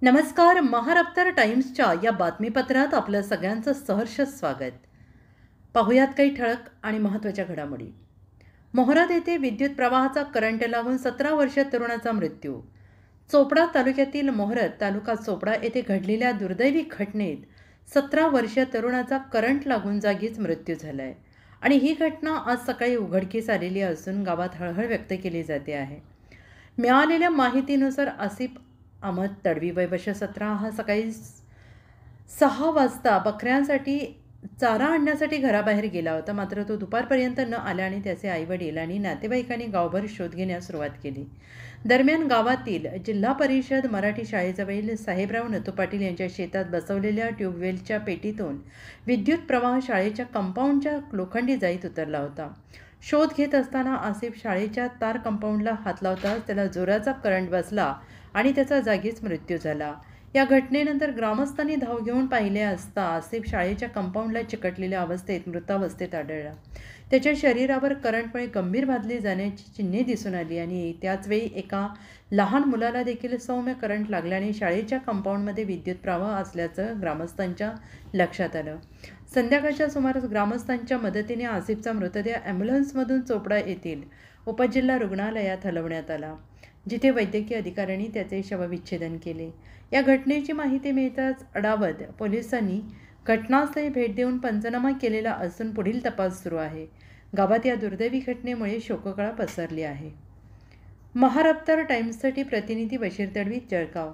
नमस्कार. महाराष्ट्र टाइम्सच्या या बातमीपत्रात आपलं सगळ्यांचं सहर्ष स्वागत. पाहुयात काही ठळक आणि महत्त्वाच्या घडामोडी. मोहोरात येथे विद्युत प्रवाहाचा करंट लागून 17 वर्षीय तरुणाचा मृत्यू. चोपडा तालुक्यातील मोहोरत तालुका चोपडा येथे घडलेल्या दुर्दैवी घटनेत 17 वर्षीय तरुणाचा करंट लागून जागीच मृत्यू झाला आहे आणि ही घटना आज सकाळी उघडकीस आलेली असून गावात हळहळ व्यक्त केली जाते आहे. मिळालेल्या माहितीनुसार आसिफ अहमद तडवी वय वर्ष 17 हा सकाळी 6 वाजता बकऱ्यांसाठी चारा आणण्यासाठी घराबाहेर गेला होता. मात्र तो दुपारपर्यंत न आला आणि त्याचे आईवडील आणि नातेवाईकांनी गावभर शोध घेण्यास सुरुवात केली. दरम्यान गावातील जिल्हा परिषद मराठी शाळेजवळील साहेबराव नथू पाटील यांच्या शेतात बसवलेल्या ट्यूबवेलच्या पेटीतून विद्युत प्रवाह शाळेच्या कंपाऊंडच्या लोखंडी जाळीत उतरला होता. शोध घेत असताना आसिफ शाळेच्या तार कंपाऊंडला हात लावताच त्याला जोराचा करंट बसला आणि त्याचा जागीच मृत्यू झाला. या घटनेनंतर ग्रामस्थांनी धाव घेऊन पाहिले असता आसिफ शाळेच्या कंपाऊंडला चिकटलेल्या अवस्थेत मृतावस्थेत आढळला. त्याच्या शरीरावर करंटमुळे गंभीर भाजली जाण्याची चिन्हे दिसून आली आणि त्याचवेळी एका लहान मुलाला देखील सौम्य करंट लागल्याने शाळेच्या कंपाऊंडमध्ये विद्युत प्रवाह असल्याचं ग्रामस्थांच्या लक्षात आलं. संध्याकाळच्या सुमारास ग्रामस्थांच्या मदतीने आसिफचा मृतदेह ॲम्ब्युलन्समधून चोपडा येथील उपजिल्हा रुग्णालयात हलवण्यात आला, जिथे वैद्यकीय अधिकाऱ्यांनी त्याचे शवविच्छेदन केले. या घटनेची माहिती मिळताच अडावत पोलिसांनी घटनास्थळी भेट देऊन पंचनामा केलेला असून पुढील तपास सुरू आहे. गावात या दुर्दैवी घटनेमुळे शोककळा पसरली आहे. महाराष्ट्र टाइम्ससाठी प्रतिनिधी बशीर तडवी, जळगाव.